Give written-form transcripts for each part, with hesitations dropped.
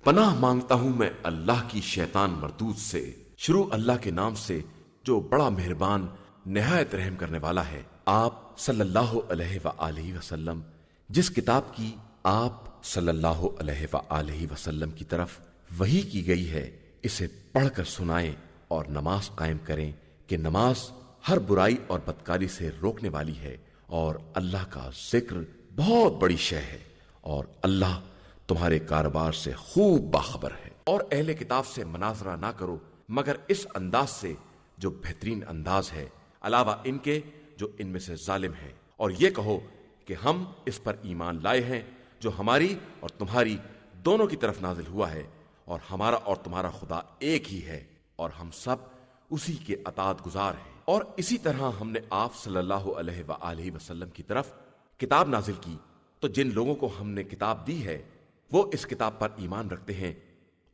پناہ مانگتا ہوں میں اللہ کی شیطان مردود سے۔ شروع اللہ کے نام سے جو بڑا مہربان نہایت رحم کرنے والا ہے۔ آپ صلی اللہ علیہ وآلہ وسلم جس کتاب کی آپ صلی اللہ علیہ وآلہ وسلم کی طرف وحی کی گئی ہے اسے پڑھ کر سنائیں اور نماز قائم کریں کہ نماز ہر برائی اور بدکاری سے روکنے والی ہے اور اللہ کا ذکر بہت بڑی شے ہے اور اللہ تمہارے کاروبار سے خوب باخبر ہے۔ اور اہل کتاب سے مناظرہ نہ کرو مگر اس انداز سے جو بہترین انداز ہے، علاوہ ان کے جو ان میں سے ظالم ہے، اور یہ کہو کہ ہم اس پر ایمان لائے ہیں جو ہماری اور تمہاری دونوں کی طرف نازل ہوا ہے، اور ہمارا اور تمہارا خدا ایک ہی ہے اور ہم سب اسی کے اطاعت گزار ہیں۔ اور اسی طرح ہم نے آپ صلی اللہ علیہ وآلہ وسلم کی طرف کتاب نازل کی، تو جن لوگوں کو ہم نے کتاب دی ہے وہ اس کتاب پر ایمان رکھتے ہیں،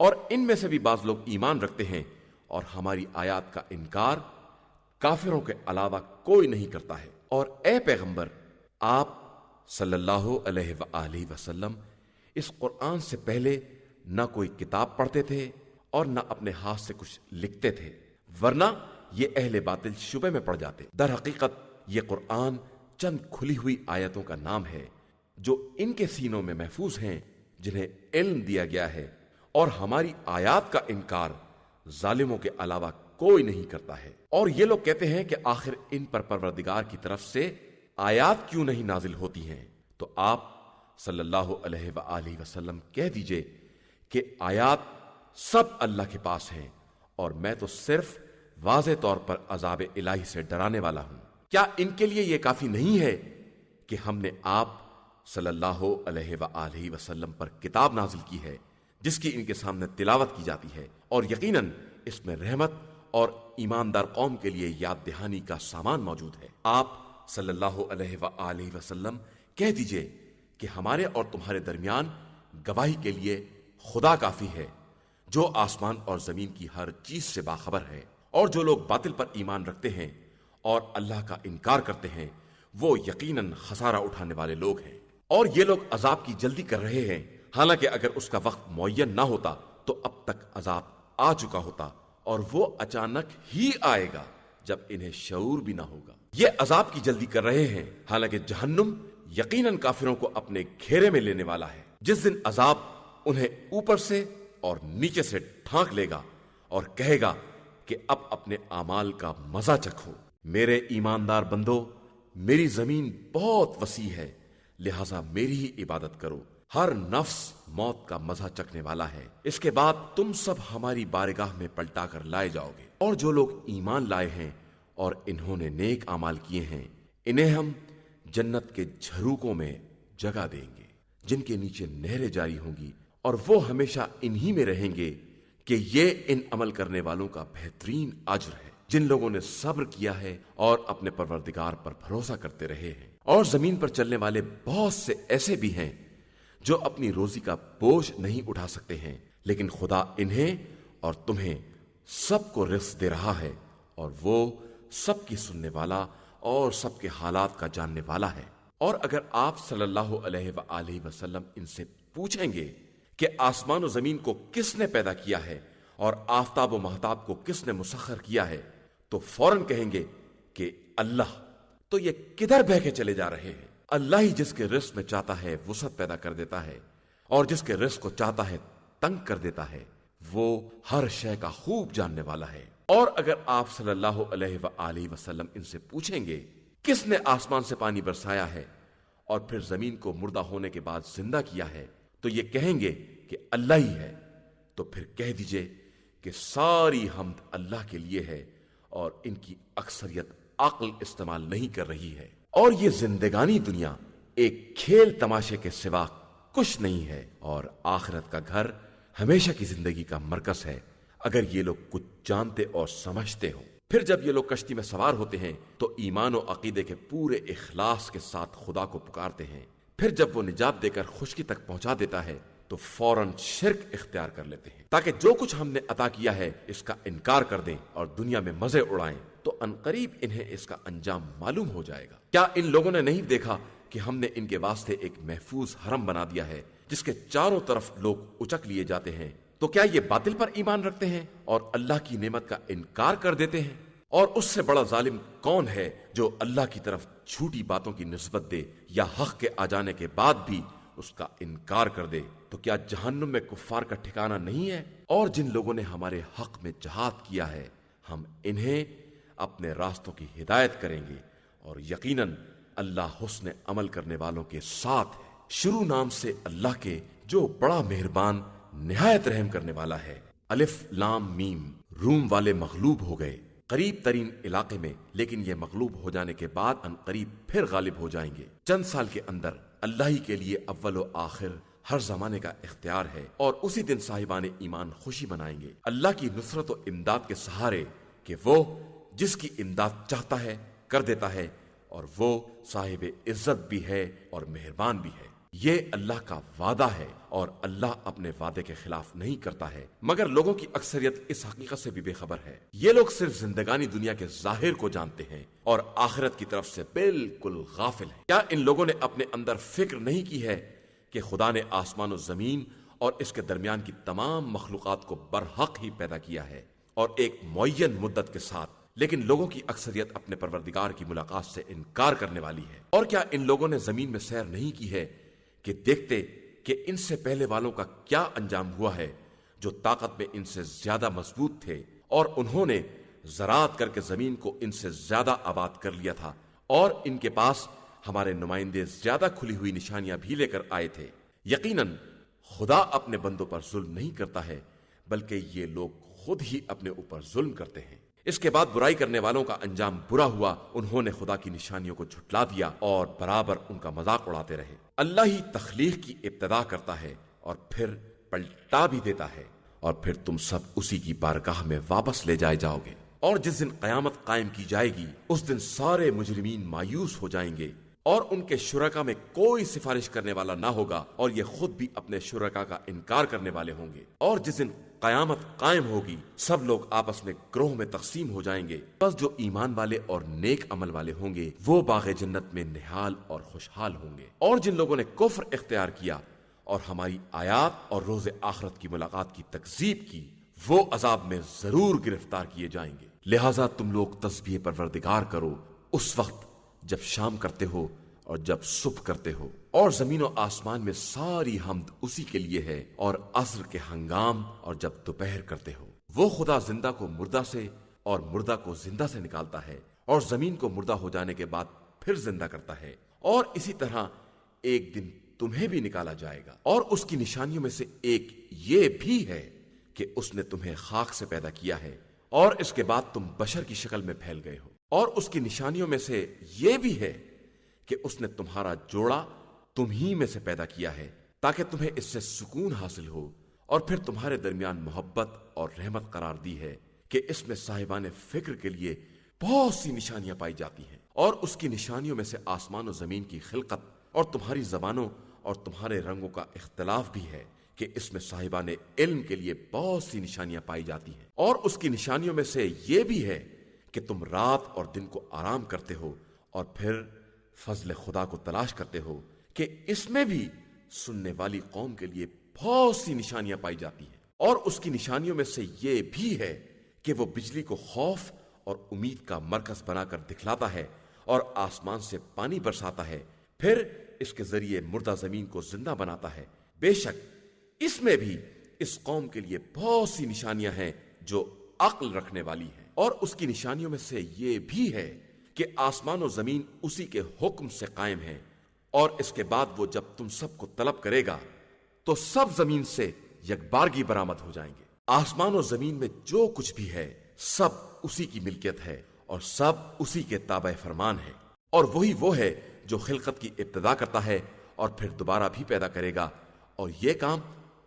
اور ان میں سے بھی بعض لوگ ایمان رکھتے ہیں، اور ہماری آیات کا انکار کافروں کے علاوہ کوئی نہیں کرتا ہے۔ اور اے پیغمبر، آپ صلی اللہ علیہ وآلہ وسلم اس قرآن سے پہلے نہ کوئی کتاب پڑھتے تھے اور نہ اپنے ہاتھ سے کچھ لکھتے تھے، ورنہ یہ اہل باطل شبے میں پڑ جاتے۔ در حقیقت یہ قرآن چند کھلی ہوئی آیتوں کا نام ہے جو ان کے سینوں میں محفوظ ہیں جنہیں علم دیا گیا ہے، اور ہماری آیات کا انکار ظالموں کے علاوہ کوئی نہیں کرتا ہے۔ اور یہ لوگ کہتے ہیں کہ آخر ان پر پروردگار کی طرف سے آیات کیوں نہیں نازل ہوتی ہیں؟ تو آپ صلی اللہ علیہ وآلہ وسلم کہہ دیجئے کہ آیات سب اللہ کے پاس ہیں، اور میں تو صرف واضح طور پر عذاب الہی سے ڈرانے والا ہوں۔ کیا ان کے لیے یہ کافی نہیں ہے کہ ہم نے آپ صلی اللہ علیہ وآلہ وسلم پر کتاب نازل کی ہے جس کی ان کے سامنے تلاوت کی جاتی ہے، اور یقیناً اس میں رحمت اور ایماندار قوم کے لیے یاد دہانی کا سامان موجود ہے۔ آپ صلی اللہ علیہ وآلہ وسلم کہہ دیجئے کہ ہمارے اور تمہارے درمیان گواہی کے لیے خدا کافی ہے جو آسمان اور زمین کی ہر چیز سے باخبر ہے۔ اور جو لوگ باطل پر ایمان رکھتے ہیں اور اللہ کا انکار کرتے ہیں وہ یقیناً خسارہ اٹھانے والے لوگ ہیں۔ اور یہ لوگ عذاب کی جلدی کر رہے ہیں، حالانکہ اگر اس کا وقت معین نہ ہوتا تو اب تک عذاب آ چکا ہوتا، اور وہ اچانک ہی آئے گا جب انہیں شعور بھی نہ ہوگا۔ یہ عذاب کی جلدی کر رہے ہیں، حالانکہ جہنم یقیناً کافروں کو اپنے گھیرے میں لینے والا ہے، جس دن عذاب انہیں اوپر سے اور نیچے سے ڈھانک لے گا اور کہے گا کہ اب اپنے اعمال کا مزہ چکھو۔ میرے ایماندار بندو، میری زمین بہت وسیع ہے، لہذا میری ہی عبادت کرو۔ ہر نفس موت کا مزہ چکھنے والا ہے، اس کے بعد تم سب ہماری بارگاہ میں پلٹا کر لائے جاؤ گے۔ اور جو لوگ ایمان لائے ہیں اور انہوں نے نیک اعمال کیے ہیں انہیں ہم جنت کے جھروکوں میں جگہ دیں گے جن کے نیچے نہریں جاری ہوں گی، اور وہ ہمیشہ انہی میں رہیں گے کہ یہ ان عمل کرنے والوں کا بہترین اجر ہے جن لوگوں نے صبر کیا ہے اور اپنے پروردگار پر بھروسہ کرتے رہے ہیں۔ اور زمین پر چلنے والے بہت سے ایسے بھی ہیں جو اپنی روزی کا بوجھ نہیں اٹھا سکتے ہیں، لیکن خدا انہیں اور تمہیں سب کو رزق دے رہا ہے، اور وہ سب کی سننے والا اور سب کے حالات کا جاننے والا ہے۔ اور اگر آپ صلی اللہ علیہ وآلہ وسلم ان سے پوچھیں گے کہ آسمان و زمین کو کس نے پیدا کیا ہے اور آفتاب و مہتاب کو کس نے مسخر کیا ہے، تو فوراً کہیں گے کہ اللہ۔ تو یہ کدھر بہ کے چلے جا رہے ہیں؟ اللہ ہی جس کے رزق میں چاہتا ہے وسعت پیدا کر دیتا ہے، اور جس کے رزق کو چاہتا ہے تنگ کر دیتا ہے، وہ ہر شے کا خوب جاننے والا ہے۔ اور اگر آپ صلی اللہ علیہ وآلہ وسلم ان سے پوچھیں گے کس نے آسمان سے پانی برسایا ہے اور پھر زمین کو مردہ ہونے کے بعد زندہ کیا ہے، تو یہ کہیں گے کہ اللہ ہی ہے۔ تو پھر کہہ دیجئے کہ ساری حمد اللہ کے لیے ہے، اور ان کی اکثریت عقل استعمال نہیں کر رہی ہے، اور یہ زندگانی دنیا ایک کھیل تماشے کے سوا کچھ نہیں ہے، اور آخرت کا گھر ہمیشہ کی زندگی کا مرکز ہے، اگر یہ لوگ کچھ جانتے اور سمجھتے ہوں۔ پھر جب یہ لوگ کشتی میں سوار ہوتے ہیں تو ایمان و عقیدے کے پورے اخلاص کے ساتھ خدا کو پکارتے ہیں، پھر جب وہ نجات دے کر خشکی تک پہنچا دیتا ہے تو فوراً شرک اختیار کر لیتے ہیں تاکہ جو کچھ ہم نے عطا کیا ہے اس کا انکار کر دیں اور دنیا میں مزے اڑائیں، تو عنقریب انہیں اس کا انجام معلوم ہو جائے گا۔ کیا ان لوگوں نے نہیں دیکھا کہ ہم نے ان کے واسطے ایک محفوظ حرم بنا دیا ہے جس کے چاروں طرف لوگ اچک لیے جاتے ہیں، تو کیا یہ باطل پر ایمان رکھتے ہیں اور اللہ کی نعمت کا انکار کر دیتے ہیں؟ اور اس سے بڑا ظالم کون ہے جو اللہ کی طرف جھوٹی باتوں کی نسبت دے یا حق کے آ جانے کے بعد بھی اس کا انکار کر دے؟ تو کیا جہنم میں کفار کا ٹھکانہ نہیں ہے؟ اور جن لوگوں نے ہمارے حق میں جہاد کیا ہے، ہم انہیں اپنے راستوں کی ہدایت کریں گے، اور یقیناً اللہ حسن عمل کرنے والوں کے ساتھ ہے۔ شروع نام سے اللہ کے جو بڑا مہربان نہایت رحم کرنے والا ہے۔ الف لام میم۔ روم والے مغلوب ہو گئے قریب ترین علاقے میں، لیکن یہ مغلوب ہو جانے کے بعد ان قریب پھر غالب ہو جائیں گے۔ چند سال کے اندر اللہ ہی کے لیے اول و آخر ہر زمانے کا اختیار ہے، اور اسی دن صاحبان ایمان خوشی منائیں گے اللہ کی نصرت و امداد کے سہارے، کہ وہ جس کی امداد چاہتا ہے کر دیتا ہے، اور وہ صاحب عزت بھی ہے اور مہربان بھی ہے۔ یہ اللہ کا وعدہ ہے، اور اللہ اپنے وعدے کے خلاف نہیں کرتا ہے، مگر لوگوں کی اکثریت اس حقیقت سے بھی بے خبر ہے۔ یہ لوگ صرف زندگانی دنیا کے ظاہر کو جانتے ہیں اور آخرت کی طرف سے بالکل غافل ہیں۔ کیا ان لوگوں نے اپنے اندر فکر نہیں کی ہے کہ خدا نے آسمان و زمین اور اس کے درمیان کی تمام مخلوقات کو برحق ہی پیدا کیا ہے، اور ایک معین مدت کے ساتھ؟ لیکن لوگوں کی اکثریت اپنے پروردگار کی ملاقات سے انکار کرنے والی ہے۔ اور کیا ان لوگوں نے زمین میں سیر نہیں کی ہے کہ دیکھتے کہ ان سے پہلے والوں کا کیا انجام ہوا ہے، جو طاقت میں ان سے زیادہ مضبوط تھے، اور انہوں نے زراعت کر کے زمین کو ان سے زیادہ آباد کر لیا تھا، اور ان کے پاس ہمارے نمائندے زیادہ کھلی ہوئی نشانیاں بھی لے کر آئے تھے۔ یقیناً خدا اپنے بندوں پر ظلم نہیں کرتا ہے، بلکہ یہ لوگ خود ہی اپنے اوپر ظلم کرتے ہیں۔ اس کے بعد برائی کرنے والوں کا انجام برا ہوا، انہوں نے خدا کی نشانیوں کو جھٹلا دیا اور برابر ان کا مذاق اڑاتے رہے۔ اللہ ہی تخلیق کی ابتدا کرتا ہے اور پھر پلٹا بھی دیتا ہے، اور پھر تم سب اسی کی بارگاہ میں واپس لے جائے جاؤ گے۔ اور جس دن قیامت قائم کی جائے گی، اس دن سارے مجرمین مایوس ہو جائیں گے، اور ان کے شرکا میں کوئی سفارش کرنے والا نہ ہوگا، اور یہ خود بھی اپنے شرکا کا انکار کرنے والے ہوں گے۔ اور جس دن قیامت قائم ہوگی، سب لوگ آپس میں گروہ میں تقسیم ہو جائیں گے، بس جو ایمان والے اور نیک عمل والے ہوں گے وہ باغ جنت میں نہال اور خوشحال ہوں گے۔ اور جن لوگوں نے کفر اختیار کیا اور ہماری آیات اور روز آخرت کی ملاقات کی تکذیب کی، وہ عذاب میں ضرور گرفتار کیے جائیں گے۔ لہٰذا تم لوگ تسبیح پروردگار کرو اس وقت جب شام کرتے ہو اور جب صبح کرتے ہو، اور زمین و آسمان میں ساری حمد اسی کے لیے ہے، اور عصر کے ہنگام اور جب دوپہر کرتے ہو۔ وہ خدا زندہ کو مردہ سے اور مردہ کو زندہ سے نکالتا ہے، اور زمین کو مردہ ہو جانے کے بعد پھر زندہ کرتا ہے، اور اسی طرح ایک دن تمہیں بھی نکالا جائے گا۔ اور اس کی نشانیوں میں سے ایک یہ بھی ہے کہ اس نے تمہیں خاک سے پیدا کیا ہے، اور اس کے بعد تم بشر کی شکل میں پھیل گئے ہو۔ اور اس کی نشانیوں میں سے یہ بھی ہے کہ اس نے تمہارا جوڑا تم ہی میں سے پیدا کیا ہے، تاکہ تمہیں اس سے سکون حاصل ہو، اور پھر تمہارے درمیان محبت اور رحمت قرار دی ہے، کہ اس میں صاحبان فکر کے لیے بہت سی نشانیاں پائی جاتی ہیں۔ اور اس کی نشانیوں میں سے آسمان و زمین کی خلقت اور تمہاری زبانوں اور تمہارے رنگوں کا اختلاف بھی ہے، کہ اس میں صاحبان علم کے لیے بہت سی نشانیاں پائی جاتی ہیں۔ اور اس کی نشانیوں میں سے یہ بھی ہے کہ تم رات اور دن کو آرام کرتے ہو، اور پھر فضل خدا کو تلاش کرتے ہو، کہ اس میں بھی سننے والی قوم کے لیے بہت سی نشانیاں پائی جاتی ہیں۔ اور اس کی نشانیوں میں سے یہ بھی ہے کہ وہ بجلی کو خوف اور امید کا مرکز بنا کر دکھلاتا ہے، اور آسمان سے پانی برساتا ہے، پھر اس کے ذریعے مردہ زمین کو زندہ بناتا ہے۔ بے شک اس میں بھی اس قوم کے لیے بہت سی نشانیاں ہیں جو عقل رکھنے والی ہیں۔ اور اس کی نشانیوں میں سے یہ بھی ہے کہ آسمان و زمین اسی کے حکم سے قائم ہیں، اور اس کے بعد وہ جب تم سب کو طلب کرے گا تو سب زمین سے یکبارگی برآمد ہو جائیں گے۔ آسمان و زمین میں جو کچھ بھی ہے سب اسی کی ملکیت ہے، اور سب اسی کے تابع فرمان ہے، اور وہی وہ ہے جو خلقت کی ابتدا کرتا ہے اور پھر دوبارہ بھی پیدا کرے گا، اور یہ کام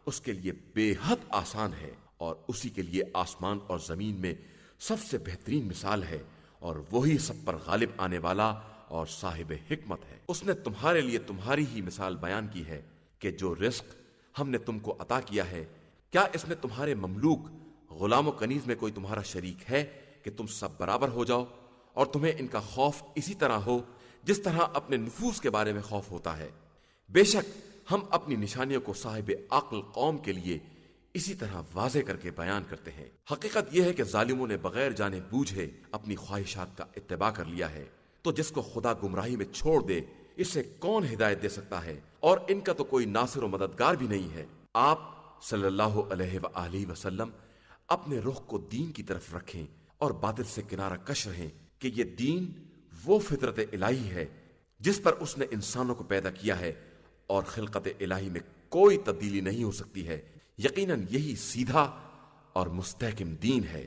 اس کے لیے بے حد آسان ہے، اور اسی کے لیے آسمان اور زمین میں سب سے بہترین مثال ہے، اور وہی سب پر غالب آنے والا اور صاحب حکمت ہے۔ اس نے تمہارے لیے تمہاری ہی مثال بیان کی ہے کہ جو رزق ہم نے تم کو عطا کیا ہے، کیا اس میں تمہارے مملوک غلام و کنیز میں کوئی تمہارا شریک ہے کہ تم سب برابر ہو جاؤ، اور تمہیں ان کا خوف اسی طرح ہو جس طرح اپنے نفوس کے بارے میں خوف ہوتا ہے؟ بے شک ہم اپنی نشانیوں کو صاحب عقل قوم کے لیے اسی طرح واضح کر کے بیان کرتے ہیں۔ حقیقت یہ ہے کہ ظالموں نے بغیر جانے بوجھے اپنی خواہشات کا اتباع کر لیا ہے، تو جس کو خدا گمراہی میں چھوڑ دے اسے کون ہدایت دے سکتا ہے، اور ان کا تو کوئی ناصر و مددگار بھی نہیں ہے۔ آپ صلی اللہ علیہ وآلہ وسلم اپنے رخ کو دین کی طرف رکھیں اور باطل سے کنارہ کش رہیں کہ یہ دین وہ فطرت الہی ہے جس پر اس نے انسانوں کو پیدا کیا ہے، اور خلقت الہی میں کوئی تبدیلی نہیں ہو سکتی ہے۔ یقیناً یہی سیدھا اور مستحکم دین ہے،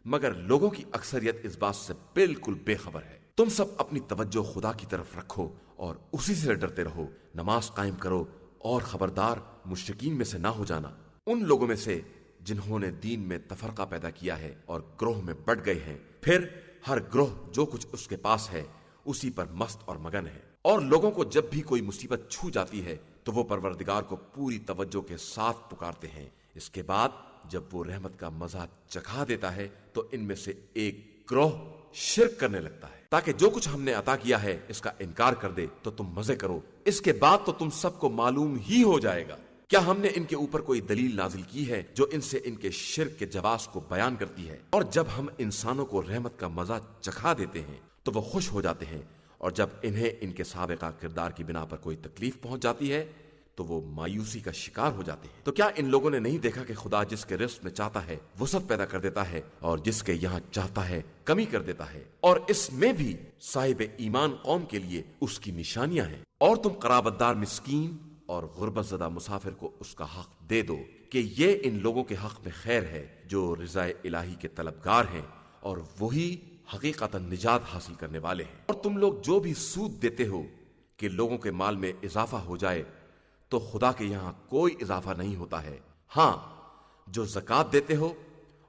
مگر لوگوں کی اکثریت اس بات سے بالکل بے خبر ہے۔ تم سب اپنی توجہ خدا کی طرف رکھو اور اسی سے ڈرتے رہو، نماز قائم کرو اور خبردار مشرکین میں سے نہ ہو جانا، ان لوگوں میں سے جنہوں نے دین میں تفرقہ پیدا کیا ہے اور گروہ میں بٹ گئے ہیں، پھر ہر گروہ جو کچھ اس کے پاس ہے اسی پر مست اور مگن ہے۔ اور لوگوں کو جب بھی کوئی مصیبت چھو جاتی ہے تو وہ پروردگار کو پوری توجہ کے ساتھ پکارتے ہیں، اس کے بعد جب وہ رحمت کا مزہ چکھا دیتا ہے تو ان میں سے ایک گروہ شرک کرنے لگتا ہے تاکہ جو کچھ ہم نے عطا کیا ہے اس کا انکار کر دے تو تم مزے کرو، اس کے بعد تو تم سب کو معلوم ہی ہو جائے گا۔ کیا ہم نے ان کے اوپر کوئی دلیل نازل کی ہے جو ان سے ان کے شرک کے جواز کو بیان کرتی ہے؟ اور جب ہم انسانوں کو رحمت کا مزہ چکھا دیتے ہیں تو وہ خوش ہو جاتے ہیں، اور جب انہیں ان کے سابقہ کردار کی بنا پر کوئی تکلیف پہنچ جاتی ہے تو وہ مایوسی کا شکار ہو جاتے ہیں۔ تو کیا ان لوگوں نے نہیں دیکھا کہ خدا جس کے رزق میں چاہتا ہے وسعت پیدا کر دیتا ہے، اور جس کے یہاں چاہتا ہے کمی کر دیتا ہے، اور اس میں بھی صاحب ایمان قوم کے لیے اس کی نشانیاں ہیں۔ اور تم قرابت دار مسکین اور غربت زدہ مسافر کو اس کا حق دے دو کہ یہ ان لوگوں کے حق میں خیر ہے جو رضا الہی کے طلبگار ہیں، اور وہی حقیقتاً نجات حاصل کرنے والے ہیں۔ اور تم لوگ جو بھی سود دیتے ہو کہ لوگوں کے مال میں اضافہ ہو جائے تو خدا کے یہاں کوئی اضافہ نہیں ہوتا ہے، ہاں جو زکوٰۃ دیتے ہو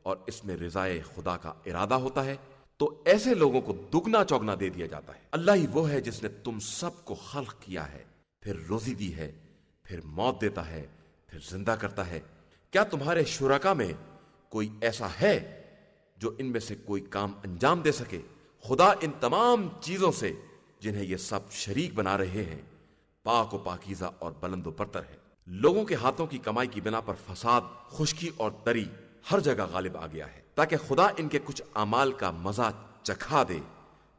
اور اس میں رضائے خدا کا ارادہ ہوتا ہے تو ایسے لوگوں کو دگنا چوگنا دے دیا جاتا ہے۔ اللہ ہی وہ ہے جس نے تم سب کو خلق کیا ہے، پھر روزی دی ہے، پھر موت دیتا ہے، پھر زندہ کرتا ہے۔ کیا تمہارے شرکا میں کوئی ایسا ہے جو ان میں سے کوئی کام انجام دے سکے؟ خدا ان تمام چیزوں سے جنہیں یہ سب شریک بنا رہے ہیں پاک و پاکیزہ اور بلند و برتر ہے۔ لوگوں کے ہاتھوں کی کمائی کی بنا پر فساد، خشکی اور تری ہر جگہ غالب آ گیا ہے تاکہ خدا ان کے کچھ اعمال کا مزہ چکھا دے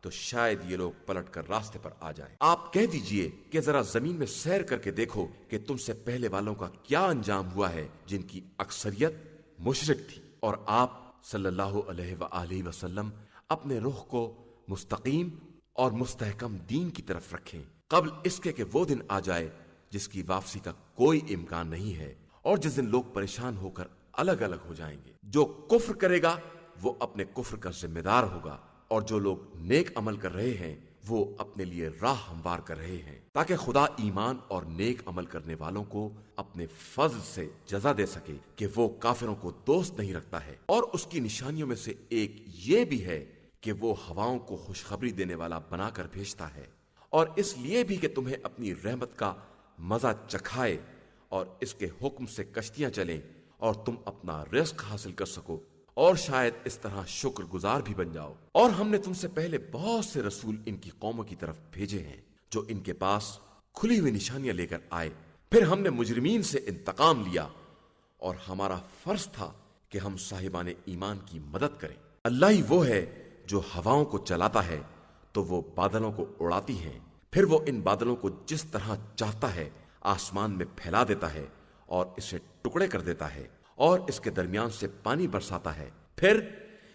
تو شاید یہ لوگ پلٹ کر راستے پر آ جائیں۔ آپ کہہ دیجئے کہ ذرا زمین میں سیر کر کے دیکھو کہ تم سے پہلے والوں کا کیا انجام ہوا ہے جن کی اکثریت مشرک تھی، اور آپ صلی اللہ علیہ وآلہ وسلم اپنے رخ کو مستقیم اور مستحکم دین کی طرف رکھیں قبل اس کے کہ وہ دن آ جائے جس کی واپسی کا کوئی امکان نہیں ہے، اور جس دن لوگ پریشان ہو کر الگ الگ ہو جائیں گے۔ جو کفر کرے گا وہ اپنے کفر کا ذمہ دار ہوگا، اور جو لوگ نیک عمل کر رہے ہیں وہ اپنے لیے راہ ہموار کر رہے ہیں تاکہ خدا ایمان اور نیک عمل کرنے والوں کو اپنے فضل سے جزا دے سکے کہ وہ کافروں کو دوست نہیں رکھتا ہے۔ اور اس کی نشانیوں میں سے ایک یہ بھی ہے کہ وہ ہواؤں کو خوشخبری دینے والا بنا کر بھیجتا ہے، اور اس لیے بھی کہ تمہیں اپنی رحمت کا مزہ چکھائے اور اس کے حکم سے کشتیاں چلیں اور تم اپنا رزق حاصل کر سکو، اور شاید اس طرح شکر گزار بھی بن جاؤ۔ اور ہم نے تم سے پہلے بہت سے رسول ان کی قوموں کی طرف بھیجے ہیں جو ان کے پاس کھلی ہوئی نشانیاں لے کر آئے، پھر ہم نے مجرمین سے انتقام لیا، اور ہمارا فرض تھا کہ ہم صاحبان ایمان کی مدد کریں۔ اللہ ہی وہ ہے جو ہواؤں کو چلاتا ہے تو وہ بادلوں کو اڑاتی ہیں، پھر وہ ان بادلوں کو جس طرح چاہتا ہے آسمان میں پھیلا دیتا ہے اور اسے ٹکڑے کر دیتا ہے، اور اس کے درمیان سے پانی برساتا ہے، پھر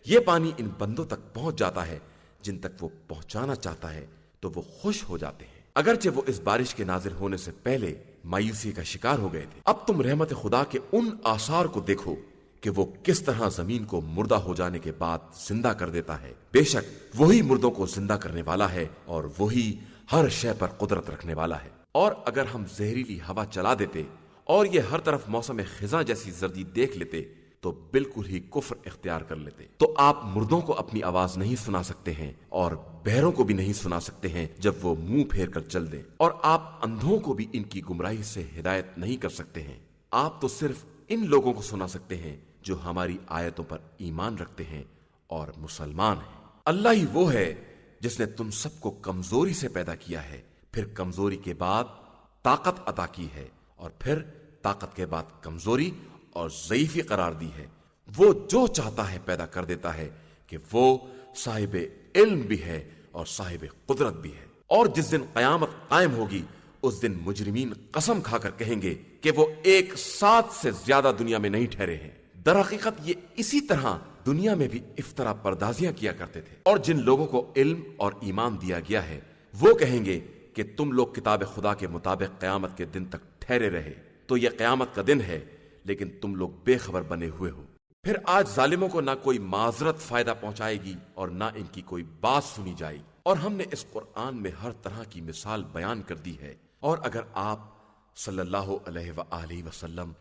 یہ پانی ان بندوں تک پہنچ جاتا ہے جن تک وہ پہنچانا چاہتا ہے تو وہ خوش ہو جاتے ہیں، اگرچہ وہ اس بارش کے نازل ہونے سے پہلے مایوسی کا شکار ہو گئے تھے۔ اب تم رحمت خدا کے ان آثار کو دیکھو کہ وہ کس طرح زمین کو مردہ ہو جانے کے بعد زندہ کر دیتا ہے۔ بے شک وہی مردوں کو زندہ کرنے والا ہے اور وہی ہر شے پر قدرت رکھنے والا ہے۔ اور اگر ہم زہریلی ہوا چلا دیتے اور یہ ہر طرف موسم خزاں جیسی زردی دیکھ لیتے تو بالکل ہی کفر اختیار کر لیتے۔ تو آپ مردوں کو اپنی آواز نہیں سنا سکتے ہیں اور بہروں کو بھی نہیں سنا سکتے ہیں جب وہ منہ پھیر کر چل دیں، اور آپ اندھوں کو بھی ان کی گمراہی سے ہدایت نہیں کر سکتے ہیں۔ آپ تو صرف ان لوگوں کو سنا سکتے ہیں جو ہماری آیتوں پر ایمان رکھتے ہیں اور مسلمان ہیں۔ اللہ ہی وہ ہے جس نے تم سب کو کمزوری سے پیدا کیا ہے، پھر کمزوری کے بعد طاقت عطا کی ہے اور پھر طاقت کے بعد کمزوری اور ضعیفی قرار دی ہے۔ وہ جو چاہتا ہے پیدا کر دیتا ہے کہ وہ صاحب علم بھی ہے اور صاحب قدرت بھی ہے۔ اور جس دن قیامت قائم ہوگی اس دن مجرمین قسم کھا کر کہیں گے کہ وہ ایک ساتھ سے زیادہ دنیا میں نہیں ٹھہرے ہیں۔ در حقیقت یہ اسی طرح دنیا میں بھی افطرا پردازیاں کیا کرتے تھے۔ اور جن لوگوں کو علم اور ایمان دیا گیا ہے وہ کہیں گے کہ تم لوگ کتاب خدا کے مطابق قیامت کے دن تک ٹھہرے رہے تو یہ قیامت کا دن ہے، لیکن تم لوگ بے خبر بنے ہوئے ہو۔ پھر آج ظالموں کو نہ کوئی معذرت فائدہ پہنچائے گی اور نہ ان کی کوئی بات سنی جائے گی۔ اور ہم نے اس قرآن میں ہر طرح کی مثال بیان کر دی ہے، اور اگر آپ صلی اللہ علیہ وآلہ وسلم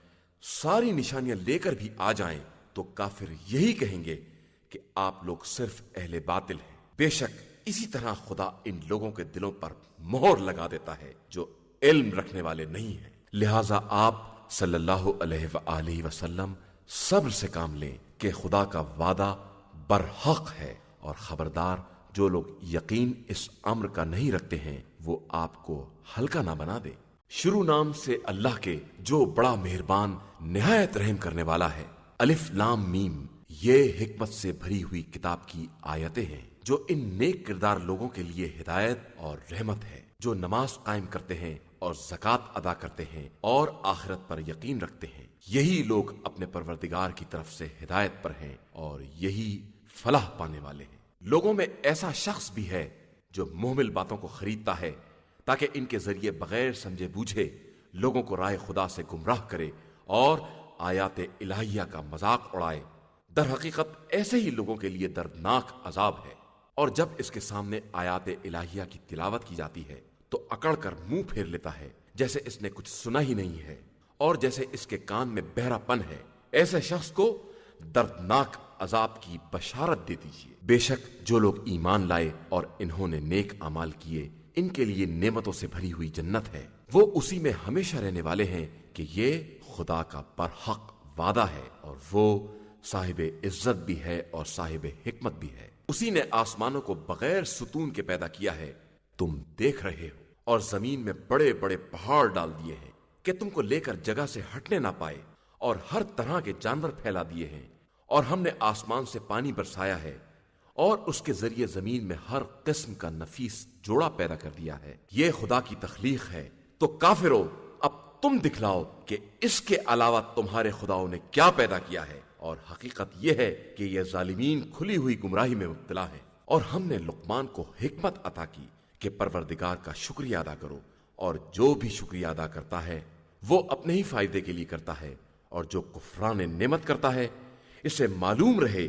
ساری نشانیاں لے کر بھی آ جائیں تو کافر یہی کہیں گے کہ آپ لوگ صرف اہل باطل ہیں۔ بے شک اسی طرح خدا ان لوگوں کے دلوں پر مہر لگا دیتا ہے جو علم رکھنے والے نہیں ہیں۔ لہٰذا آپ صلی اللہ علیہ وآلہ وسلم صبر سے کام لیں کہ خدا کا وعدہ برحق ہے، اور خبردار جو لوگ یقین اس امر کا نہیں رکھتے ہیں وہ آپ کو ہلکا نہ بنا دے۔ شروع نام سے اللہ کے جو بڑا مہربان نہایت رحم کرنے والا ہے۔ الف لام میم، یہ حکمت سے بھری ہوئی کتاب کی آیتیں ہیں جو ان نیک کردار لوگوں کے لیے ہدایت اور رحمت ہے جو نماز قائم کرتے ہیں اور زکوٰۃ ادا کرتے ہیں اور آخرت پر یقین رکھتے ہیں۔ یہی لوگ اپنے پروردگار کی طرف سے ہدایت پر ہیں اور یہی فلاح پانے والے ہیں۔ لوگوں میں ایسا شخص بھی ہے جو محمل باتوں کو خریدتا ہے تاکہ ان کے ذریعے بغیر سمجھے بوجھے لوگوں کو راہ خدا سے گمراہ کرے اور آیات الہیہ کا مذاق اڑائے۔ در حقیقت ایسے ہی لوگوں کے لیے دردناک عذاب ہے۔ اور جب اس کے سامنے آیات الہیہ کی تلاوت کی جاتی ہے تو اکڑ کر منہ پھیر لیتا ہے جیسے اس نے کچھ سنا ہی نہیں ہے اور جیسے اس کے کان میں بہرا پن ہے۔ ایسے شخص کو دردناک عذاب کی بشارت دے دیجیے۔ بے شک جو لوگ ایمان لائے اور انہوں نے نیک اعمال کیے ان کے لیے نعمتوں سے بھری ہوئی جنت ہے، وہ اسی میں ہمیشہ رہنے والے ہیں کہ یہ خدا کا برحق وعدہ ہے، اور وہ صاحب عزت بھی ہے اور صاحب حکمت بھی ہے۔ اسی نے آسمانوں کو بغیر ستون کے پیدا کیا ہے، تم دیکھ رہے ہو، اور زمین میں بڑے بڑے پہاڑ ڈال دیے ہیں کہ تم کو لے کر جگہ سے ہٹنے نہ پائے، اور ہر طرح کے جانور پھیلا دیے ہیں، اور ہم نے آسمان سے پانی برسایا ہے اور اس کے ذریعے زمین میں ہر قسم کا نفیس جوڑا پیدا کر دیا ہے۔ یہ خدا کی تخلیق ہے، تو کافرو اب تم دکھلاؤ کہ اس کے علاوہ تمہارے خداؤں نے کیا پیدا کیا ہے۔ اور حقیقت یہ ہے کہ یہ ظالمین کھلی ہوئی گمراہی میں مبتلا ہیں۔ اور ہم نے لقمان کو حکمت عطا کی کہ پروردگار کا شکریہ ادا کرو، اور جو بھی شکریہ ادا کرتا ہے وہ اپنے ہی فائدے کے لیے کرتا ہے، اور جو کفران نعمت کرتا ہے اسے معلوم رہے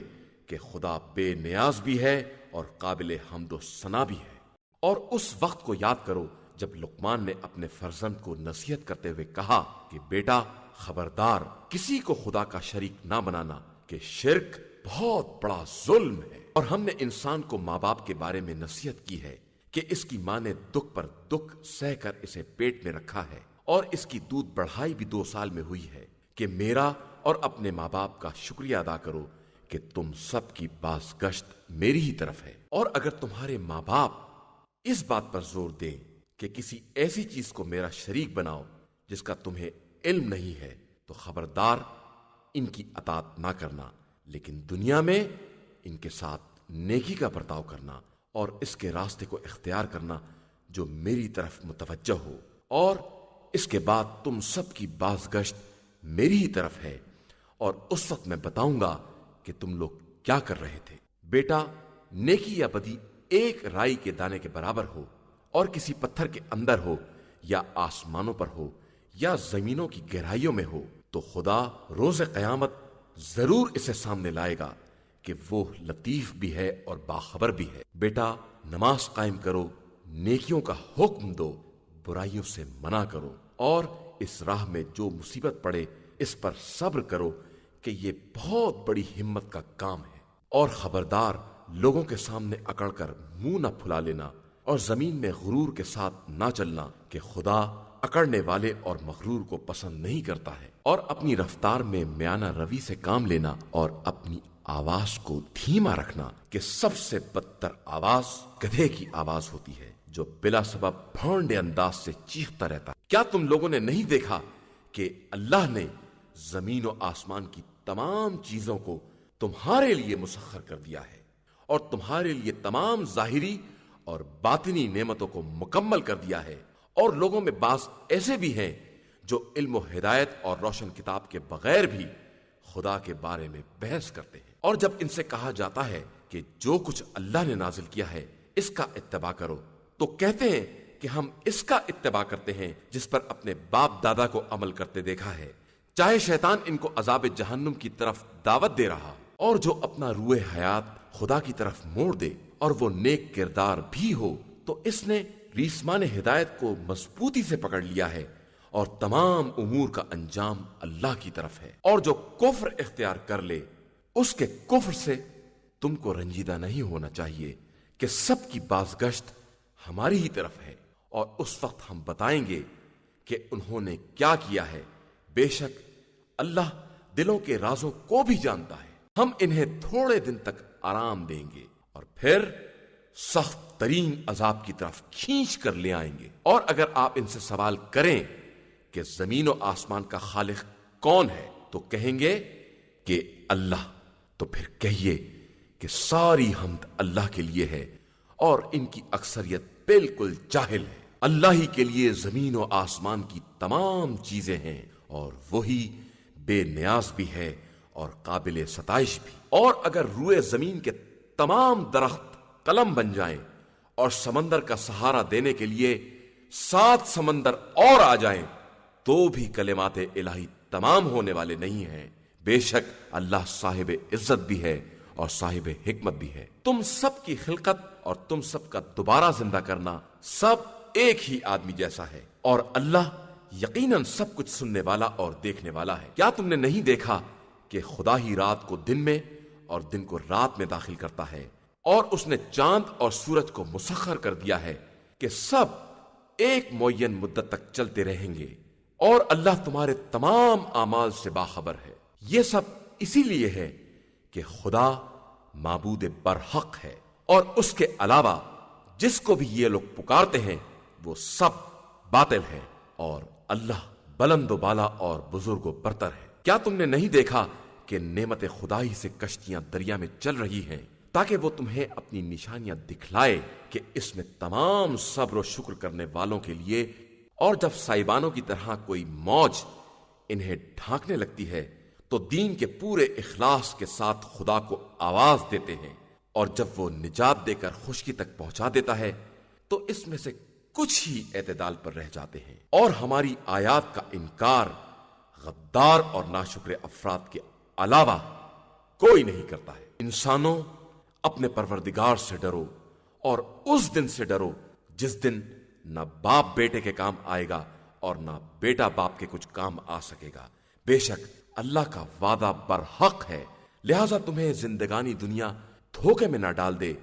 کہ خدا بے نیاز بھی ہے اور قابل حمد و ثنا بھی ہے۔ اور اس وقت کو یاد کرو جب لقمان نے اپنے فرزند کو نصیحت کرتے ہوئے کہا کہ بیٹا خبردار، کسی کو خدا کا شریک نہ بنانا کہ شرک بہت بڑا ظلم ہے۔ اور ہم نے انسان کو ماں باپ کے بارے میں نصیحت کی ہے کہ اس کی ماں نے دکھ پر دکھ سہ کر اسے پیٹ میں رکھا ہے، اور اس کی دودھ بڑھائی بھی 2 سال میں ہوئی ہے، کہ میرا اور اپنے ماں باپ کا شکریہ ادا کرو کہ تم سب کی باز گشت میری ہی طرف ہے۔ اور اگر تمہارے ماں باپ اس بات پر زور دیں کہ کسی ایسی چیز کو میرا شریک بناؤ جس کا تمہیں علم نہیں ہے تو خبردار ان کی اطاعت نہ کرنا، لیکن دنیا میں ان کے ساتھ نیکی کا برتاؤ کرنا اور اس کے راستے کو اختیار کرنا جو میری طرف متوجہ ہو، اور اس کے بعد تم سب کی باز گشت میری ہی طرف ہے، اور اس وقت میں بتاؤں گا کہ تم لوگ کیا کر رہے تھے۔ بیٹا نیکی یا بدی ایک رائی کے دانے کے برابر ہو، اور کسی پتھر کے اندر ہو یا آسمانوں پر ہو یا زمینوں کی گہرائیوں میں ہو، تو خدا روز قیامت ضرور اسے سامنے لائے گا کہ وہ لطیف بھی ہے اور باخبر بھی ہے۔ بیٹا نماز قائم کرو، نیکیوں کا حکم دو، برائیوں سے منع کرو، اور اس راہ میں جو مصیبت پڑے اس پر صبر کرو کہ یہ بہت بڑی ہمت کا کام ہے۔ اور خبردار لوگوں کے سامنے اکڑ کر منہ نہ پھلا لینا، اور زمین میں غرور کے ساتھ نہ چلنا کہ خدا اکڑنے والے اور مغرور کو پسند نہیں کرتا ہے۔ اور اپنی رفتار میں میانہ روی سے کام لینا، اور اپنی آواز کو دھیما رکھنا کہ سب سے بدتر آواز گدھے کی آواز ہوتی ہے جو بلا سبب بھونڈے انداز سے چیختا رہتا ہے۔ کیا تم لوگوں نے نہیں دیکھا کہ اللہ نے زمین و آسمان کی تمام چیزوں کو تمہارے لیے مسخر کر دیا ہے اور تمہارے لیے تمام ظاہری اور باطنی نعمتوں کو مکمل کر دیا ہے، اور لوگوں میں بعض ایسے بھی ہیں جو علم و ہدایت اور روشن کتاب کے بغیر بھی خدا کے بارے میں بحث کرتے ہیں، اور جب ان سے کہا جاتا ہے کہ جو کچھ اللہ نے نازل کیا ہے اس کا اتباع کرو، تو کہتے ہیں کہ ہم اس کا اتباع کرتے ہیں جس پر اپنے باپ دادا کو عمل کرتے دیکھا ہے، چاہے شیطان ان کو عذاب جہنم کی طرف دعوت دے رہا، اور جو اپنا روح حیات خدا کی طرف موڑ دے اور وہ نیک کردار بھی ہو تو اس نے ریسمان ہدایت کو مضبوطی سے پکڑ لیا ہے، اور تمام امور کا انجام اللہ کی طرف ہے، اور جو کفر اختیار کر لے اس کے کفر سے تم کو رنجیدہ نہیں ہونا چاہیے کہ سب کی بازگشت ہماری ہی طرف ہے، اور اس وقت ہم بتائیں گے کہ انہوں نے کیا کیا ہے، بے شک اللہ دلوں کے رازوں کو بھی جانتا ہے۔ ہم انہیں تھوڑے دن تک آرام دیں گے اور پھر سخت ترین عذاب کی طرف کھینچ کر لے آئیں گے، اور اگر آپ ان سے سوال کریں کہ زمین و آسمان کا خالق کون ہے تو کہیں گے کہ اللہ، تو پھر کہیے کہ ساری حمد اللہ کے لیے ہے اور ان کی اکثریت بالکل جاہل ہے۔ اللہ ہی کے لیے زمین و آسمان کی تمام چیزیں ہیں، اور وہی بے نیاز بھی ہے اور قابل ستائش بھی۔ اور اگر روئے زمین کے تمام درخت قلم بن جائیں اور سمندر کا سہارا دینے کے لیے 7 سمندر اور آ جائیں تو بھی کلمات الہی تمام ہونے والے نہیں ہیں۔ بے شک اللہ صاحب عزت بھی ہے اور صاحب حکمت بھی ہے۔ تم سب کی خلقت اور تم سب کا دوبارہ زندہ کرنا سب ایک ہی آدمی جیسا ہے، اور اللہ یقیناً سب کچھ سننے والا اور دیکھنے والا ہے۔ کیا تم نے نہیں دیکھا کہ خدا ہی رات کو دن میں اور دن کو رات میں داخل کرتا ہے، اور اس نے چاند اور سورج کو مسخر کر دیا ہے کہ سب ایک معین مدت تک چلتے رہیں گے، اور اللہ تمہارے تمام اعمال سے باخبر ہے۔ یہ سب اسی لیے ہے کہ خدا معبود برحق ہے، اور اس کے علاوہ جس کو بھی یہ لوگ پکارتے ہیں وہ سب باطل ہے، اور اللہ بلند و بالا اور بزرگ و برتر ہے۔ کیا تم نے نہیں دیکھا کہ نعمت خدا ہی سے کشتیاں دریا میں چل رہی ہیں تاکہ وہ تمہیں اپنی نشانیاں دکھلائے کہ اس میں تمام صبر و شکر کرنے والوں کے لیے، اور جب سائبانوں کی طرح کوئی موج انہیں ڈھانکنے لگتی ہے تو دین کے پورے اخلاص کے ساتھ خدا کو آواز دیتے ہیں، اور جب وہ نجات دے کر خشکی تک پہنچا دیتا ہے تو اس میں سے کچھ ہی اعتدال پر رہ جاتے ہیں، اور ہماری آیات کا انکار غدار اور ناشکر افراد کے علاوہ کوئی نہیں کرتا ہے۔ انسانوں، اپنے پروردگار سے ڈرو، اور اس دن سے ڈرو جس دن نہ باپ بیٹے کے کام آئے گا اور نہ بیٹا باپ کے کچھ کام آ سکے گا۔ بے شک اللہ کا وعدہ برحق ہے، لہذا تمہیں زندگانی دنیا دھوکے میں نہ ڈال دے،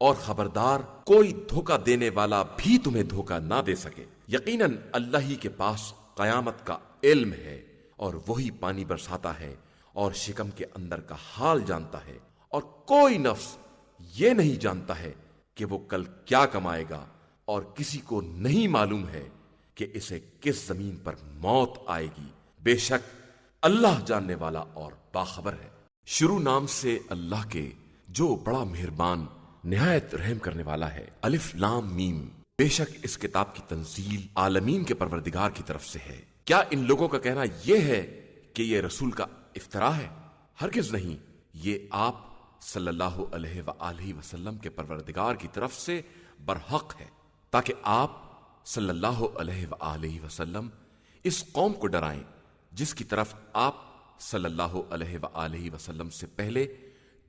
اور خبردار کوئی دھوکہ دینے والا بھی تمہیں دھوکہ نہ دے سکے۔ یقیناً اللہ ہی کے پاس قیامت کا علم ہے، اور وہی پانی برساتا ہے اور شکم کے اندر کا حال جانتا ہے، اور کوئی نفس یہ نہیں جانتا ہے کہ وہ کل کیا کمائے گا، اور کسی کو نہیں معلوم ہے کہ اسے کس زمین پر موت آئے گی۔ بے شک اللہ جاننے والا اور باخبر ہے۔ شروع نام سے اللہ کے جو بڑا مہربان نہایت رحم کرنے والا ہے۔ الف لام میم۔ بے شک اس کتاب کی تنزیل عالمین کے پروردگار کی طرف سے ہے۔ کیا ان لوگوں کا کہنا یہ ہے کہ یہ رسول کا افتراء ہے؟ ہرگز نہیں، یہ آپ صلی اللہ علیہ وآلہ وسلم کے پروردگار کی طرف سے برحق ہے، تاکہ آپ صلی اللہ علیہ وآلہ وسلم اس قوم کو ڈرائیں جس کی طرف آپ صلی اللہ علیہ وآلہ وسلم سے پہلے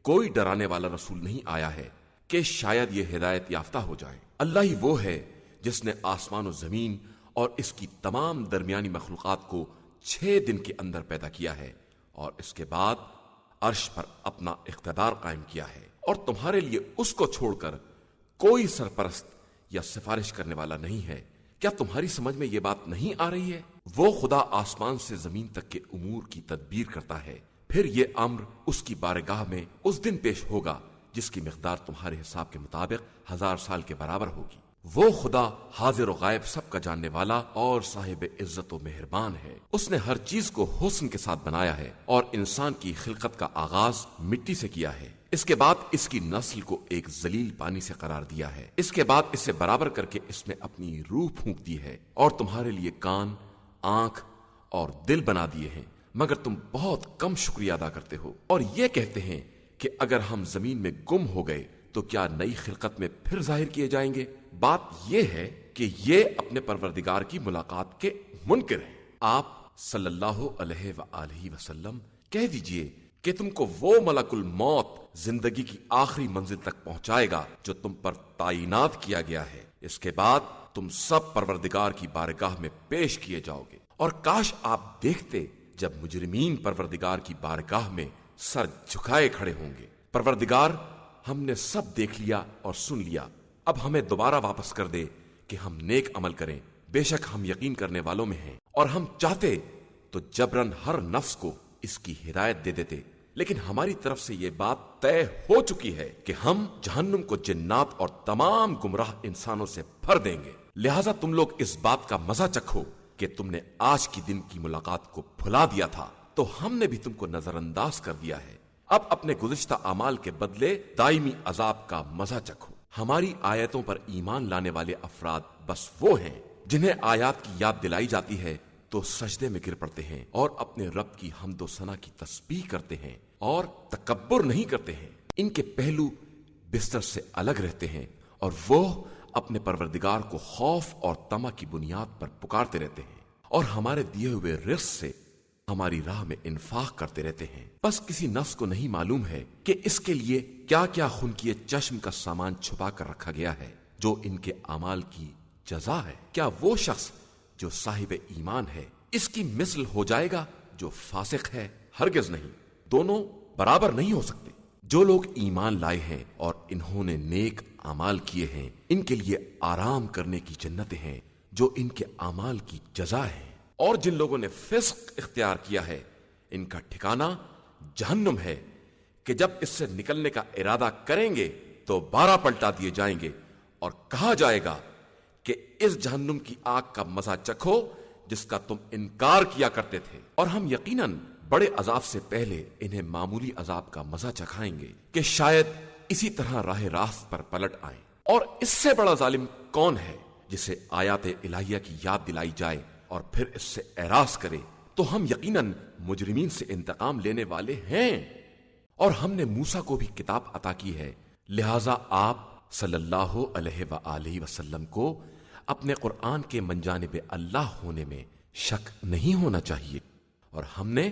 کوئی ڈرانے والا رسول نہیں آیا ہے کہ شاید یہ ہدایت یافتہ ہو جائیں۔ اللہ ہی وہ ہے جس نے آسمان و زمین اور اس کی تمام درمیانی مخلوقات کو 6 دن کے اندر پیدا کیا ہے، اور اس کے بعد عرش پر اپنا اقتدار قائم کیا ہے، اور تمہارے لیے اس کو چھوڑ کر کوئی سرپرست یا سفارش کرنے والا نہیں ہے۔ کیا تمہاری سمجھ میں یہ بات نہیں آ رہی ہے؟ وہ خدا آسمان سے زمین تک کے امور کی تدبیر کرتا ہے، پھر یہ امر اس کی بارگاہ میں اس دن پیش ہوگا جس کی مقدار تمہارے حساب کے مطابق 1000 سال کے برابر ہوگی۔ وہ خدا حاضر و غائب سب کا جاننے والا اور صاحب عزت و مہربان ہے۔ اس نے ہر چیز کو حسن کے ساتھ بنایا ہے اور انسان کی خلقت کا آغاز مٹی سے کیا ہے۔ اس کے بعد اس کی نسل کو ایک ذلیل پانی سے قرار دیا ہے۔ اس کے بعد اسے برابر کر کے اس میں اپنی روح پھونک دی ہے اور تمہارے لیے کان، آنکھ اور دل بنا دیے ہیں، مگر تم بہت کم شکریہ ادا کرتے ہو اور یہ کہتے ہیں کہ اگر ہم زمین میں گم ہو گئے تو کیا نئی خلقت میں پھر ظاہر کیے جائیں گے؟ بات یہ ہے کہ یہ اپنے پروردگار کی ملاقات کے منکر ہیں۔ آپ صلی اللہ علیہ وآلہ وسلم کہہ دیجئے کہ تم کو وہ ملک الموت زندگی کی آخری منزل تک پہنچائے گا جو تم پر تعینات کیا گیا ہے۔ اس کے بعد تم سب پروردگار کی بارگاہ میں پیش کیے جاؤ گے، اور کاش آپ دیکھتے جب مجرمین پروردگار کی بارگاہ میں سر جھکائے کھڑے ہوں گے۔ پروردگار، ہم نے سب دیکھ لیا اور سن لیا، اب ہمیں دوبارہ واپس کر دے کہ ہم نیک عمل کریں، بے شک ہم یقین کرنے والوں میں ہیں۔ اور ہم چاہتے تو جبرن ہر نفس کو اس کی ہدایت دے دیتے، لیکن ہماری طرف سے یہ بات طے ہو چکی ہے کہ ہم جہنم کو جنات اور تمام گمراہ انسانوں سے بھر دیں گے۔ لہٰذا تم لوگ اس بات کا مزہ چکھو کہ تم نے آج کی دن کی ملاقات کو بھلا دیا تھا تو ہم نے بھی تم کو نظر انداز کر دیا ہے۔ اب اپنے گزشتہ اعمال کے بدلے دائمی عذاب کا مزہ چکھو۔ ہماری آیتوں پر ایمان لانے والے افراد بس وہ ہیں جنہیں آیات کی یاد دلائی جاتی ہے تو سجدے میں گر پڑتے ہیں اور اپنے رب کی حمد و ثنا کی تسبیح کرتے ہیں اور تکبر نہیں کرتے ہیں۔ ان کے پہلو بستر سے الگ رہتے ہیں اور وہ اپنے پروردگار کو خوف اور طمع کی بنیاد پر پکارتے رہتے ہیں اور ہمارے دیے ہوئے رزق سے ہماری راہ میں انفاق کرتے رہتے ہیں۔ بس کسی نفس کو نہیں معلوم ہے کہ اس کے لیے کیا کیا خنکیے چشم کا سامان چھپا کر رکھا گیا ہے جو ان کے اعمال کی جزا ہے۔ کیا وہ شخص جو صاحب ایمان ہے اس کی مثل ہو جائے گا جو فاسق ہے؟ ہرگز نہیں، دونوں برابر نہیں ہو سکتے۔ جو لوگ ایمان لائے ہیں اور انہوں نے نیک اعمال کیے ہیں ان کے لیے آرام کرنے کی جنتیں ہیں جو ان کے اعمال کی جزا ہے، اور جن لوگوں نے فسق اختیار کیا ہے ان کا ٹھکانہ جہنم ہے کہ جب اس سے نکلنے کا ارادہ کریں گے تو 12 پلٹا دیے جائیں گے اور کہا جائے گا کہ اس جہنم کی آگ کا مزہ چکھو جس کا تم انکار کیا کرتے تھے، اور ہم یقیناً بڑے عذاب سے پہلے انہیں معمولی عذاب کا مزہ چکھائیں گے کہ شاید اسی طرح راہ راست پر پلٹ آئیں۔ اور اس سے بڑا ظالم کون ہے جسے آیات الہیہ کی یاد دلائی جائے اور پھر اس سے اعراض کرے؟ تو ہم یقیناً مجرمین سے انتقام لینے والے ہیں، اور ہم نے موسیٰ کو بھی کتاب عطا کی ہے، لہٰذا آپ صلی اللہ علیہ وآلہ وسلم کو اپنے قرآن کے من جانب اللہ ہونے میں شک نہیں ہونا چاہیے۔ اور ہم نے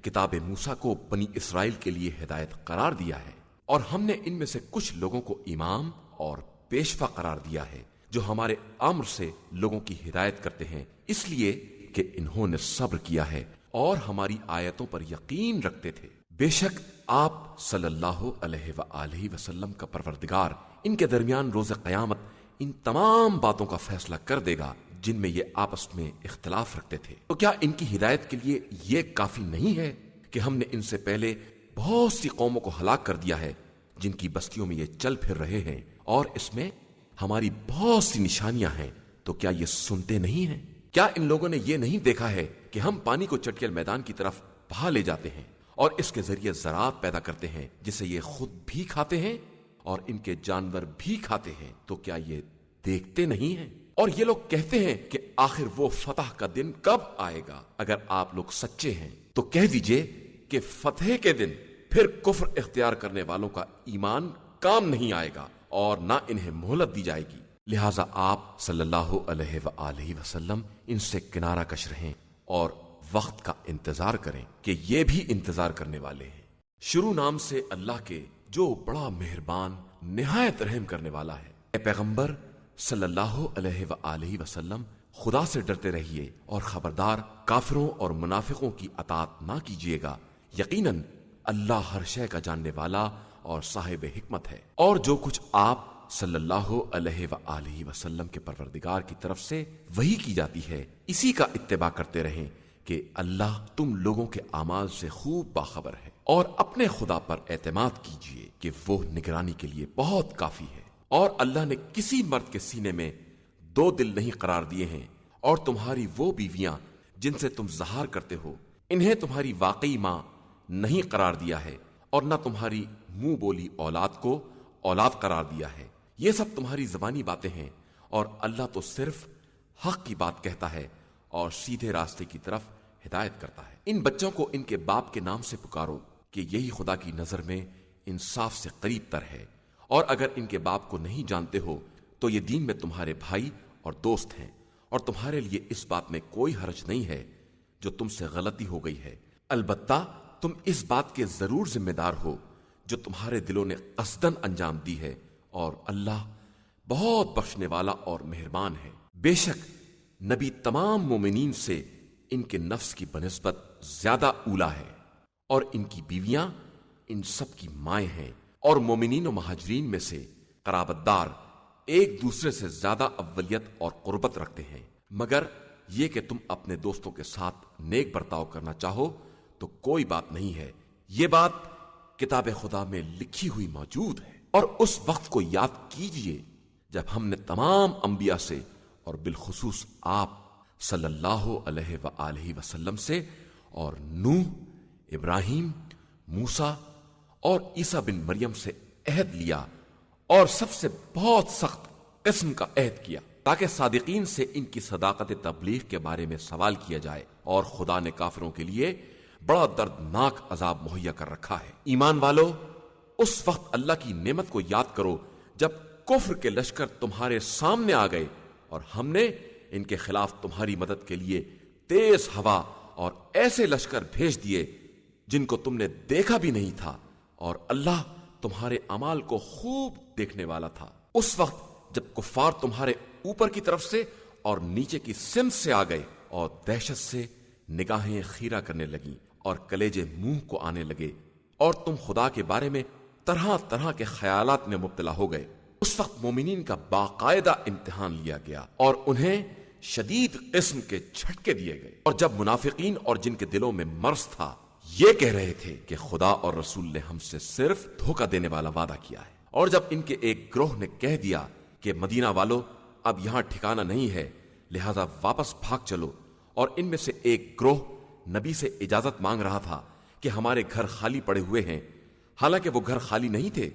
کتاب موسیٰ کو بنی اسرائیل کے لیے ہدایت قرار دیا ہے، اور ہم نے ان میں سے کچھ لوگوں کو امام اور پیشوا قرار دیا ہے جو ہمارے امر سے لوگوں کی ہدایت کرتے ہیں، اس لیے کہ انہوں نے صبر کیا ہے اور ہماری آیتوں پر یقین رکھتے تھے۔ بے شک آپ صلی اللہ علیہ وآلہ وسلم کا پروردگار ان کے درمیان روز قیامت ان تمام باتوں کا فیصلہ کر دے گا جن میں یہ آپس میں اختلاف رکھتے تھے۔ تو کیا ان کی ہدایت کے لیے یہ کافی نہیں ہے کہ ہم نے ان سے پہلے بہت سی قوموں کو ہلاک کر دیا ہے جن کی بستیوں میں یہ چل پھر رہے ہیں، اور اس میں ہماری بہت سی نشانیاں ہیں؟ تو کیا یہ سنتے نہیں ہیں؟ کیا ان لوگوں نے یہ نہیں دیکھا ہے کہ ہم پانی کو چٹکل میدان کی طرف بہا لے جاتے ہیں اور اس کے ذریعے زراعت پیدا کرتے ہیں جسے یہ خود بھی کھاتے ہیں اور ان کے جانور بھی کھاتے ہیں؟ تو کیا یہ دیکھتے نہیں ہیں؟ اور یہ لوگ کہتے ہیں کہ آخر وہ فتح کا دن کب آئے گا؟ اگر آپ لوگ سچے ہیں تو کہہ دیجئے کہ فتح کے دن پھر کفر اختیار کرنے والوں کا ایمان کام نہیں آئے گا اور نہ انہیں مہلت دی جائے گی۔ لہٰذا آپ صلی اللہ علیہ وآلہ وسلم ان سے کنارہ کش رہیں اور وقت کا انتظار کریں کہ یہ بھی انتظار کرنے والے ہیں۔ شروع نام سے اللہ کے جو بڑا مہربان نہایت رحم کرنے والا ہے۔ اے پیغمبر صلی اللہ علیہ وآلہ وسلم، خدا سے ڈرتے رہیے اور خبردار کافروں اور منافقوں کی اطاعت نہ کیجیے گا، یقیناً اللہ ہر شے کا جاننے والا اور صاحب حکمت ہے۔ اور جو کچھ آپ صلی اللہ علیہ وآلہ وسلم کے پروردگار کی طرف سے وحی کی جاتی ہے اسی کا اتباع کرتے رہیں کہ اللہ تم لوگوں کے اعمال سے خوب باخبر ہے، اور اپنے خدا پر اعتماد کیجیے کہ وہ نگرانی کے لیے بہت کافی ہے۔ اور اللہ نے کسی مرد کے سینے میں 2 دل نہیں قرار دیے ہیں، اور تمہاری وہ بیویاں جن سے تم زہار کرتے ہو انہیں تمہاری واقعی ماں نہیں قرار دیا ہے، اور نہ تمہاری منہ بولی اولاد کو اولاد قرار دیا ہے۔ یہ سب تمہاری زبانی باتیں ہیں، اور اللہ تو صرف حق کی بات کہتا ہے اور سیدھے راستے کی طرف ہدایت کرتا ہے۔ ان بچوں کو ان کے باپ کے نام سے پکارو کہ یہی خدا کی نظر میں انصاف سے قریب تر ہے، اور اگر ان کے باپ کو نہیں جانتے ہو تو یہ دین میں تمہارے بھائی اور دوست ہیں، اور تمہارے لیے اس بات میں کوئی حرج نہیں ہے جو تم سے غلطی ہو گئی ہے، البتہ تم اس بات کے ضرور ذمہ دار ہو جو تمہارے دلوں نے قصدن انجام دی ہے، اور اللہ بہت بخشنے والا اور مہربان ہے۔ بے شک نبی تمام مومنین سے ان کے نفس کی بنسبت زیادہ اولا ہے، اور ان کی بیویاں ان سب کی مائیں ہیں، اور مومنین و مہاجرین میں سے قرابت دار ایک دوسرے سے زیادہ اولیت اور قربت رکھتے ہیں، مگر یہ کہ تم اپنے دوستوں کے ساتھ نیک برتاؤ کرنا چاہو تو کوئی بات نہیں ہے، یہ بات کتاب خدا میں لکھی ہوئی موجود ہے۔ اور اس وقت کو یاد کیجئے جب ہم نے تمام انبیاء سے اور بالخصوص آپ صلی اللہ علیہ وآلہ وسلم سے اور نوح، ابراہیم، موسیٰ اور عیسیٰ بن مریم سے عہد لیا، اور سب سے بہت سخت قسم کا عہد کیا، تاکہ صادقین سے ان کی صداقت تبلیغ کے بارے میں سوال کیا جائے، اور خدا نے کافروں کے لیے بڑا دردناک عذاب مہیا کر رکھا ہے۔ ایمان والو، اس وقت اللہ کی نعمت کو یاد کرو جب کفر کے لشکر تمہارے سامنے آ گئے، اور ہم نے ان کے خلاف تمہاری مدد کے لیے تیز ہوا اور ایسے لشکر بھیج دیے جن کو تم نے دیکھا بھی نہیں تھا، اور اللہ تمہارے اعمال کو خوب دیکھنے والا تھا۔ اس وقت جب کفار تمہارے اوپر کی طرف سے اور نیچے کی سمت سے آ گئے، اور دہشت سے نگاہیں خیرہ کرنے لگیں اور کلیجے منہ کو آنے لگے، اور تم خدا کے بارے میں طرح طرح کے خیالات میں مبتلا ہو گئے، اس وقت مومنین کا باقاعدہ امتحان لیا گیا اور انہیں شدید قسم کے جھٹکے دیے گئے۔ اور جب منافقین اور جن کے دلوں میں مرض تھا یہ کہہ رہے تھے کہ خدا اور رسول نے ہم سے صرف دھوکہ دینے والا وعدہ کیا ہے، اور جب ان کے ایک گروہ نے کہہ دیا کہ مدینہ والو اب یہاں ٹھکانہ نہیں ہے، لہذا واپس بھاگ چلو، اور ان میں سے ایک گروہ نبی سے اجازت مانگ رہا تھا کہ ہمارے گھر خالی پڑے ہوئے ہیں، حالانکہ وہ گھر خالی نہیں تھے،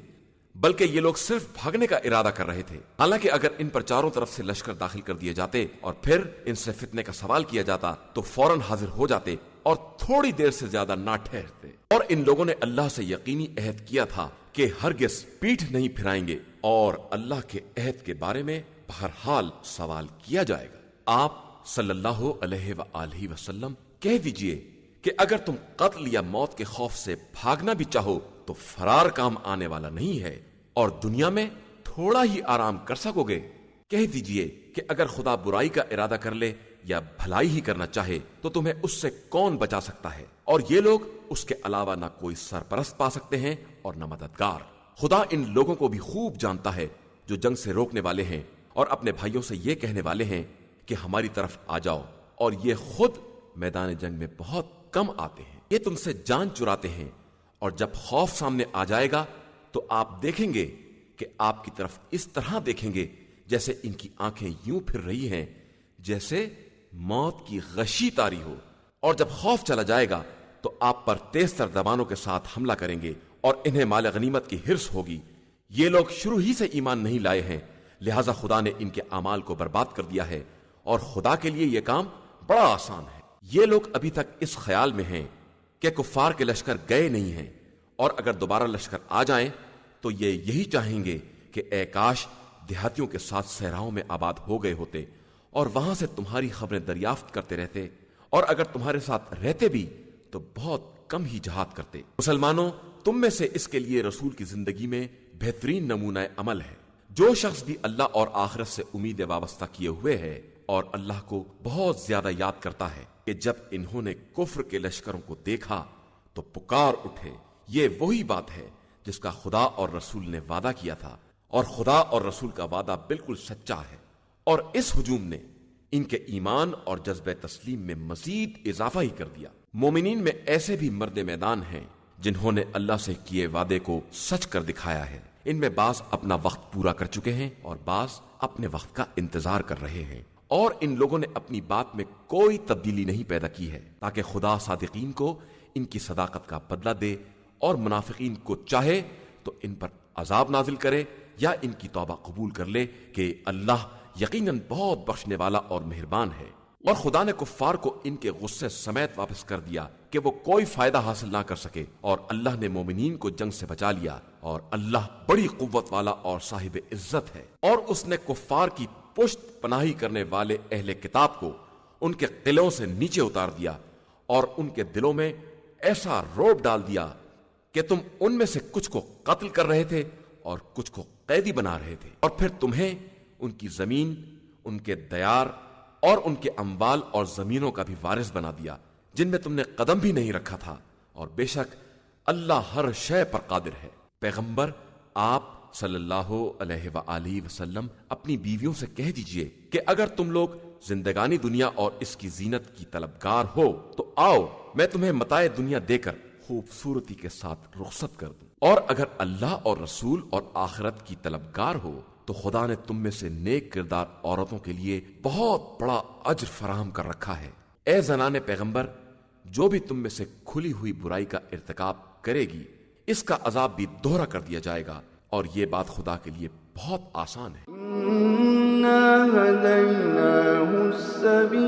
بلکہ یہ لوگ صرف بھاگنے کا ارادہ کر رہے تھے۔ حالانکہ اگر ان پر چاروں طرف سے لشکر داخل کر دیے جاتے اور پھر ان سے فتنے کا سوال کیا جاتا تو فوراً حاضر ہو جاتے اور تھوڑی دیر سے زیادہ نہ ٹھہرتے۔ اور ان لوگوں نے اللہ سے یقینی عہد کیا تھا کہ ہرگز پیٹھ نہیں پھرائیں گے، اور اللہ کے عہد کے بارے میں بہرحال سوال کیا جائے گا۔ آپ صلی اللہ علیہ وآلہ وسلم کہہ دیجئے کہ اگر تم قتل یا موت کے خوف سے بھاگنا بھی چاہو تو فرار کام آنے والا نہیں ہے، اور دنیا میں تھوڑا ہی آرام کر سکو گے۔ کہہ دیجئے کہ اگر خدا برائی کا ارادہ کر لے یا بھلائی ہی کرنا چاہے تو تمہیں اس سے کون بچا سکتا ہے، اور یہ لوگ اس کے علاوہ نہ کوئی سرپرست پا سکتے ہیں اور نہ مددگار۔ خدا ان لوگوں کو بھی خوب جانتا ہے جو جنگ سے روکنے والے ہیں اور اپنے بھائیوں سے یہ کہنے والے ہیں کہ ہماری طرف آ جاؤ، اور یہ خود میدان جنگ میں بہت کم آتے ہیں۔ یہ تم سے جان چراتے ہیں، اور جب خوف سامنے آ جائے گا تو آپ دیکھیں گے کہ آپ کی طرف اس طرح دیکھیں گے جیسے ان کی آنکھیں یوں پھر رہی ہیں جیسے موت کی غشی طاری ہو، اور جب خوف چلا جائے گا تو آپ پر تیز تر زبانوں کے ساتھ حملہ کریں گے اور انہیں مال غنیمت کی ہرس ہوگی۔ یہ لوگ شروع ہی سے ایمان نہیں لائے ہیں، لہٰذا خدا نے ان کے اعمال کو برباد کر دیا ہے، اور خدا کے لیے یہ کام بڑا آسان ہے۔ یہ لوگ ابھی تک اس خیال میں ہیں کہ کفار کے لشکر گئے نہیں ہیں، اور اگر دوبارہ لشکر آ جائیں تو یہ یہی چاہیں گے کہ اے کاش دیہاتیوں کے ساتھ صحراؤں میں آباد ہو گئے ہوتے اور وہاں سے تمہاری خبریں دریافت کرتے رہتے، اور اگر تمہارے ساتھ رہتے بھی تو بہت کم ہی جہاد کرتے۔ مسلمانوں، تم میں سے اس کے لیے رسول کی زندگی میں بہترین نمونہ عمل ہے۔ جو شخص بھی اللہ اور آخرت سے امید وابستہ کیے ہوئے ہے اور اللہ کو بہت زیادہ یاد کرتا ہے کہ جب انہوں نے کفر کے لشکروں کو دیکھا تو پکار اٹھے، یہ وہی بات ہے جس کا خدا اور رسول نے وعدہ کیا تھا، اور خدا اور رسول کا وعدہ بالکل سچا ہے۔ اور اس ہجوم نے ان کے ایمان اور جذبہ تسلیم میں مزید اضافہ ہی کر دیا۔ مومنین میں ایسے بھی مرد میدان ہیں جنہوں نے اللہ سے کیے وعدے کو سچ کر دکھایا ہے۔ ان میں بعض اپنا وقت پورا کر چکے ہیں اور بعض اپنے وقت کا انتظار کر رہے ہیں، اور ان لوگوں نے اپنی بات میں کوئی تبدیلی نہیں پیدا کی ہے تاکہ خدا صادقین کو ان کی صداقت کا بدلہ دے، اور منافقین کو چاہے تو ان پر عذاب نازل کرے یا ان کی توبہ قبول کر لے کہ اللہ یقیناً بہت بخشنے والا اور مہربان ہے۔ اور خدا نے کفار کو ان کے غصے سمیت واپس کر دیا کہ وہ کوئی فائدہ حاصل نہ کر سکے، اور اللہ نے مومنین کو جنگ سے بچا لیا، اور اللہ بڑی قوت والا اور صاحب عزت ہے۔ اور اس نے کفار کی پشت پناہی کرنے والے اہل کتاب کو ان کے قلعوں سے نیچے اتار دیا، اور ان کے دلوں میں ایسا روب ڈال دیا کہ تم ان میں سے کچھ کو قتل کر رہے تھے اور کچھ کو قیدی بنا رہے تھے، اور پھر تمہیں ان کی زمین، ان کے دیار اور ان کے اموال اور زمینوں کا بھی وارث بنا دیا جن میں تم نے قدم بھی نہیں رکھا تھا، اور بے شک اللہ ہر شے پر قادر ہے۔ پیغمبر آپ صلی اللہ علیہ وآلہ وسلم اپنی بیویوں سے کہہ دیجئے کہ اگر تم لوگ زندگانی دنیا اور اس کی زینت کی طلبگار ہو تو آؤ میں تمہیں متاع دنیا دے کر خوبصورتی کے ساتھ رخصت کر دوں، اور اگر اللہ اور رسول اور آخرت کی طلبگار ہو تو خدا نے تم میں سے نیک کردار عورتوں کے لیے بہت بڑا اجر فراہم کر رکھا ہے۔ اے زنان پیغمبر، جو بھی تم میں سے کھلی ہوئی برائی کا ارتکاب کرے گی اس کا عذاب بھی دوہرا کر دیا جائے گا، اور یہ بات خدا کے لیے بہت آسان ہے۔ إِنَّا هَدَيْنَاهُ السَّبِيلَ